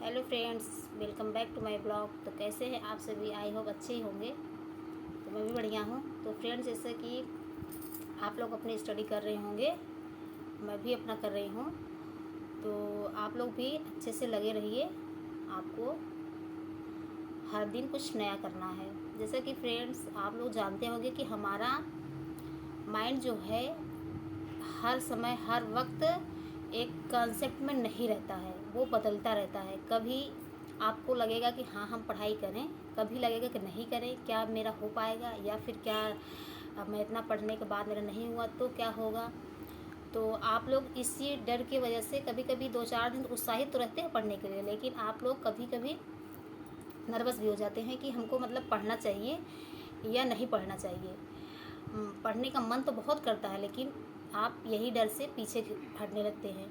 Hello friends, welcome back to my blog. तो कैसे हैं आप सभी? आई होप अच्छे ही होंगे। तो मैं भी बढ़िया हूँ। तो फ्रेंड्स, जैसे कि आप लोग अपनी स्टडी कर रहे होंगे, मैं भी अपना कर रही हूँ। तो आप लोग भी अच्छे से लगे रहिए। आपको हर दिन कुछ नया करना है। जैसे कि फ्रेंड्स, आप लोग जानते होंगे कि हमारा माइंड जो है हर समय हर वक्त एक कॉन्सेप्ट में नहीं रहता है, वो बदलता रहता है। कभी आपको लगेगा कि हाँ हम पढ़ाई करें, कभी लगेगा कि नहीं करें, क्या मेरा हो पाएगा, या फिर क्या अब मैं इतना पढ़ने के बाद मेरा नहीं हुआ तो क्या होगा। तो आप लोग इसी डर की वजह से कभी कभी 2-4 दिन उत्साहित तो रहते हैं पढ़ने के लिए, लेकिन आप लोग कभी कभी नर्वस भी हो जाते हैं कि हमको मतलब पढ़ना चाहिए या नहीं पढ़ना चाहिए। पढ़ने का मन तो बहुत करता है, लेकिन आप यही डर से पीछे हटने लगते हैं।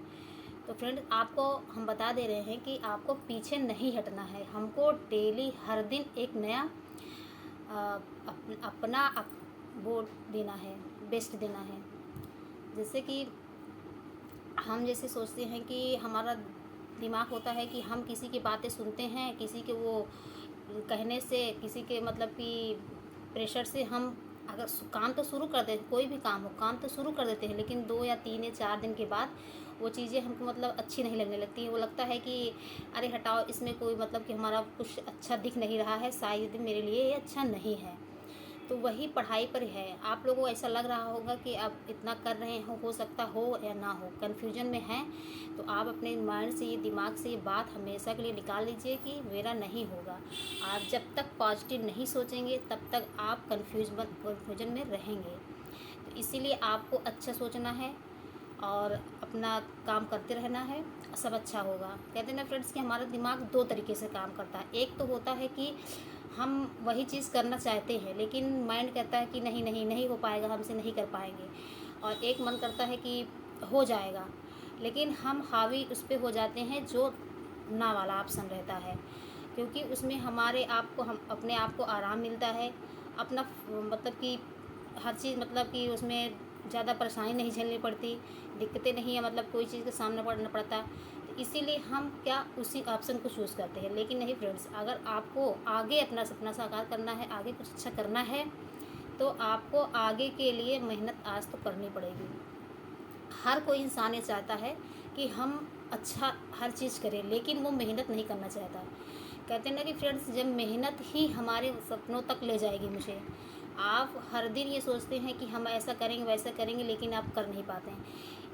तो फ्रेंड, आपको हम बता दे रहे हैं कि आपको पीछे नहीं हटना है। हमको डेली हर दिन एक नया अपना वो देना है, बेस्ट देना है। जैसे कि हम जैसे सोचते हैं कि हमारा दिमाग होता है कि हम किसी की बातें सुनते हैं, किसी के वो कहने से, किसी के मतलब कि प्रेशर से हम अगर काम तो शुरू कर देते, कोई भी काम हो काम तो शुरू कर देते हैं, लेकिन 2 या 3 या 4 दिन के बाद वो चीज़ें हमको मतलब अच्छी नहीं लगने लगती हैं। वो लगता है कि अरे हटाओ, इसमें कोई मतलब कि हमारा कुछ अच्छा दिख नहीं रहा है, शायद मेरे लिए ये अच्छा नहीं है। तो वही पढ़ाई पर है। आप लोगों को ऐसा लग रहा होगा कि आप इतना कर रहे हो सकता हो या ना हो, कन्फ्यूजन में हैं। तो आप अपने माइंड से, ये दिमाग से ये बात हमेशा के लिए निकाल लीजिए कि मेरा नहीं होगा। आप जब तक पॉजिटिव नहीं सोचेंगे तब तक आप कन्फ्यूजन में रहेंगे। तो इसीलिए आपको अच्छा सोचना है और अपना काम करते रहना है, सब अच्छा होगा। कहते हैं ना फ्रेंड्स कि हमारा दिमाग 2 तरीके से काम करता है। एक तो होता है कि हम वही चीज़ करना चाहते हैं, लेकिन माइंड कहता है कि नहीं नहीं नहीं हो पाएगा, हमसे नहीं कर पाएंगे। और एक मन करता है कि हो जाएगा, लेकिन हम हावी उस पर हो जाते हैं जो ना वाला ऑप्शन रहता है। क्योंकि उसमें हमारे आप को, हम अपने आप को आराम मिलता है, अपना मतलब कि हर चीज़ मतलब कि उसमें ज़्यादा परेशानी नहीं झेलनी पड़ती, दिक्कतें नहीं है, मतलब कोई चीज़ का सामना करना पड़ता। तो इसीलिए हम क्या उसी ऑप्शन को चूज़ करते हैं। लेकिन नहीं फ्रेंड्स, अगर आपको आगे अपना सपना साकार करना है, आगे कुछ अच्छा करना है, तो आपको आगे के लिए मेहनत आज तो करनी पड़ेगी। हर कोई इंसान ये चाहता है कि हम अच्छा हर चीज़ करें, लेकिन वो मेहनत नहीं करना चाहता। कहते हैं ना कि फ्रेंड्स, जब मेहनत ही हमारे सपनों तक ले जाएगी मुझे। आप हर दिन ये सोचते हैं कि हम ऐसा करेंगे वैसा करेंगे, लेकिन आप कर नहीं पाते हैं।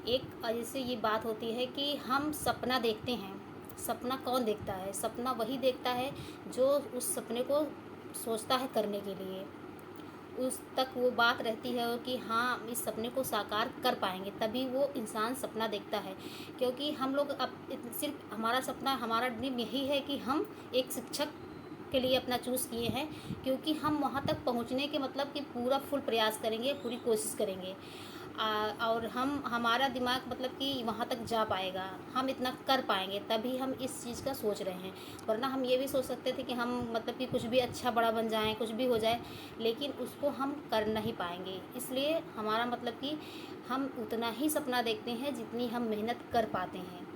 एक जैसे ये बात होती है कि हम सपना देखते हैं। सपना कौन देखता है? सपना वही देखता है जो उस सपने को सोचता है करने के लिए। उस तक वो बात रहती है कि हाँ इस सपने को साकार कर पाएंगे, तभी वो इंसान सपना देखता है। क्योंकि हम लोग अब सिर्फ हमारा सपना, हमारा ड्रीम यही है कि हम एक शिक्षक के लिए अपना चूज़ किए हैं, क्योंकि हम वहाँ तक पहुँचने के मतलब कि पूरा फुल प्रयास करेंगे, पूरी कोशिश करेंगे। और हम, हमारा दिमाग मतलब कि वहाँ तक जा पाएगा, हम इतना कर पाएंगे, तभी हम इस चीज़ का सोच रहे हैं। वरना हम ये भी सोच सकते थे कि हम मतलब कि कुछ भी अच्छा बड़ा बन जाएं, कुछ भी हो जाए, लेकिन उसको हम कर नहीं पाएंगे। इसलिए हमारा मतलब कि हम उतना ही सपना देखते हैं जितनी हम मेहनत कर पाते हैं।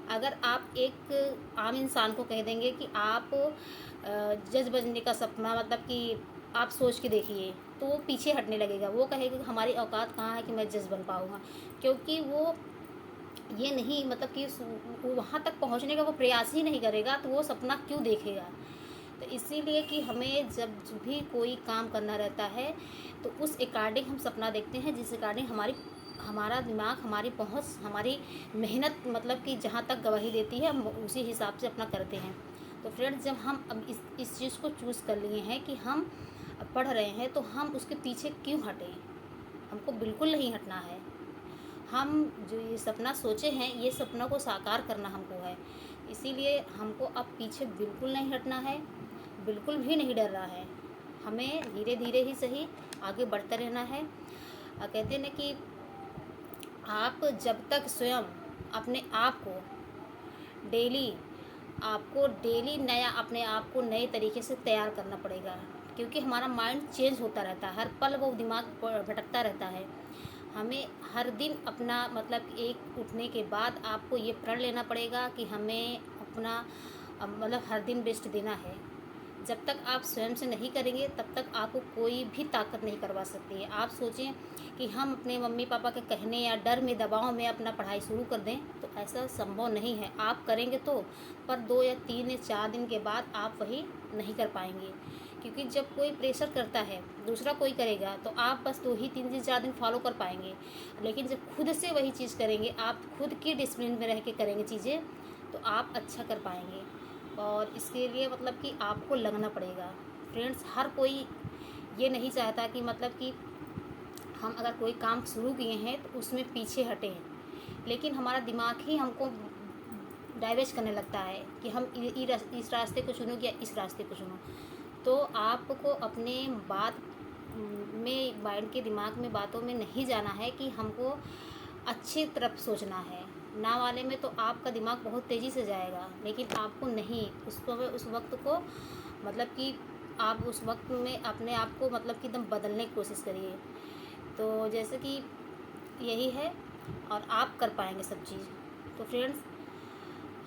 अगर आप एक आम इंसान को कह देंगे कि आप जज बनने का सपना मतलब कि आप सोच के देखिए, तो वो पीछे हटने लगेगा। वो कहेगा कि हमारी औकात कहाँ है कि मैं जज बन पाऊँगा। क्योंकि वो ये नहीं मतलब कि वो वहाँ तक पहुँचने का वो प्रयास ही नहीं करेगा, तो वो सपना क्यों देखेगा। तो इसीलिए कि हमें जब भी कोई काम करना रहता है, तो उस अकॉर्डिंग हम सपना देखते हैं, जिस अकॉर्डिंग हमारा दिमाग, हमारी पहुँच, हमारी मेहनत मतलब कि जहाँ तक गवाही देती है, हम उसी हिसाब से अपना करते हैं। तो फ्रेंड्स, जब हम अब इस चीज़ को चूज़ कर लिए हैं कि हम पढ़ रहे हैं, तो हम उसके पीछे क्यों हटें? हमको बिल्कुल नहीं हटना है। हम जो ये सपना सोचे हैं, ये सपना को साकार करना हमको है। इसीलिए हमको अब पीछे बिल्कुल नहीं हटना है, बिल्कुल भी नहीं डर रहा है। हमें धीरे धीरे ही सही आगे बढ़ते रहना है। कहते हैं ना कि आप जब तक स्वयं अपने आप को डेली, आपको डेली नया, अपने आप को नए तरीके से तैयार करना पड़ेगा। क्योंकि हमारा माइंड चेंज होता रहता है, हर पल वो दिमाग भटकता रहता है। हमें हर दिन अपना मतलब एक उठने के बाद आपको ये प्रण लेना पड़ेगा कि हमें अपना मतलब हर दिन बेस्ट देना है। जब तक आप स्वयं से नहीं करेंगे तब तक आपको कोई भी ताकत नहीं करवा सकती है। आप सोचें कि हम अपने मम्मी पापा के कहने या डर में दबाव में अपना पढ़ाई शुरू कर दें, तो ऐसा संभव नहीं है। आप करेंगे तो, पर 2 या 3 या 4 दिन के बाद आप वही नहीं कर पाएंगे, क्योंकि जब कोई प्रेशर करता है, दूसरा कोई करेगा, तो आप बस 2 ही 3 दिन 4 दिन फॉलो कर पाएंगे। लेकिन जब खुद से वही चीज़ करेंगे, आप खुद की डिसिप्लिन में रह के करेंगे चीज़ें, तो आप अच्छा कर पाएंगे। और इसके लिए मतलब कि आपको लगना पड़ेगा। फ्रेंड्स, हर कोई ये नहीं चाहता कि मतलब कि हम अगर कोई काम शुरू किए हैं तो उसमें पीछे हटें, लेकिन हमारा दिमाग ही हमको डाइवर्ट करने लगता है कि हम इस रास्ते को चुनो या इस रास्ते को चुनो। तो आपको अपने बात में, माइंड के दिमाग में बातों में नहीं जाना है कि हमको अच्छी तरफ सोचना है। ना वाले में तो आपका दिमाग बहुत तेज़ी से जाएगा, लेकिन आपको नहीं, उस वक्त को मतलब कि आप उस वक्त में अपने आप को मतलब कि एकदम बदलने की कोशिश करिए। तो जैसे कि यही है, और आप कर पाएंगे सब चीज़। तो फ्रेंड्स,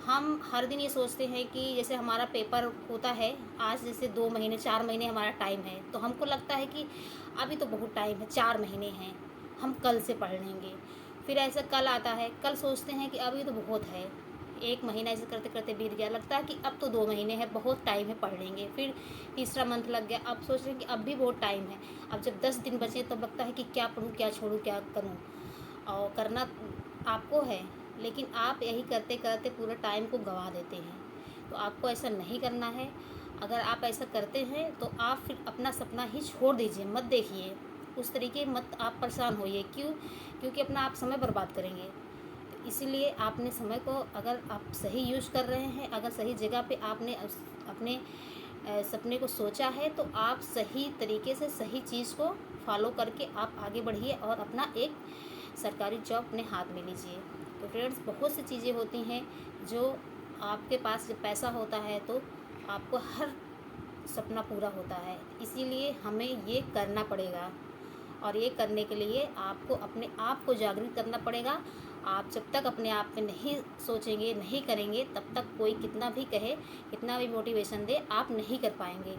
हम हर दिन ये सोचते हैं कि जैसे हमारा पेपर होता है, आज जैसे 2 महीने 4 महीने हमारा टाइम है, तो हमको लगता है कि अभी तो बहुत टाइम है, 4 महीने हैं, हम कल से पढ़ लेंगे। फिर ऐसा कल आता है, कल सोचते हैं कि अभी तो बहुत है, 1 महीना ऐसे करते करते बीत गया, लगता है कि अब तो 2 महीने हैं, बहुत टाइम है, पढ़ लेंगे। फिर तीसरा मंथ लग गया, अब सोच रहे हैं कि अब भी बहुत टाइम है। अब जब 10 दिन बचे तब लगता है कि क्या पढूँ, क्या छोड़ूँ, क्या करूँ। और करना आपको है, लेकिन आप यही करते करते पूरे टाइम को गंवा देते हैं। तो आपको ऐसा नहीं करना है। अगर आप ऐसा करते हैं तो आप फिर अपना सपना ही छोड़ दीजिए, मत देखिए उस तरीके, मत आप परेशान होइए। क्यों? क्योंकि अपना आप समय बर्बाद करेंगे। तो इसीलिए आपने समय को, अगर आप सही यूज़ कर रहे हैं, अगर सही जगह पे आपने अपने सपने को सोचा है, तो आप सही तरीके से सही चीज़ को फॉलो करके आप आगे बढ़िए और अपना एक सरकारी जॉब अपने हाथ में लीजिए। तो फ्रेंड्स, बहुत सी चीज़ें होती हैं जो आपके पास जब पैसा होता है तो आपको हर सपना पूरा होता है। इसीलिए हमें ये करना पड़ेगा, और ये करने के लिए आपको अपने आप को जागृत करना पड़ेगा। आप जब तक अपने आप पे नहीं सोचेंगे, नहीं करेंगे, तब तक कोई कितना भी कहे, कितना भी मोटिवेशन दे, आप नहीं कर पाएंगे।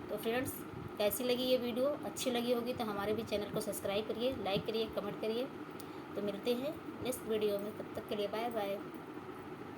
तो फ्रेंड्स, कैसी लगी ये वीडियो? अच्छी लगी होगी तो हमारे भी चैनल को सब्सक्राइब करिए, लाइक करिए, कमेंट करिए। तो मिलते हैं नेक्स्ट वीडियो में, तब तक के लिए बाय बाय।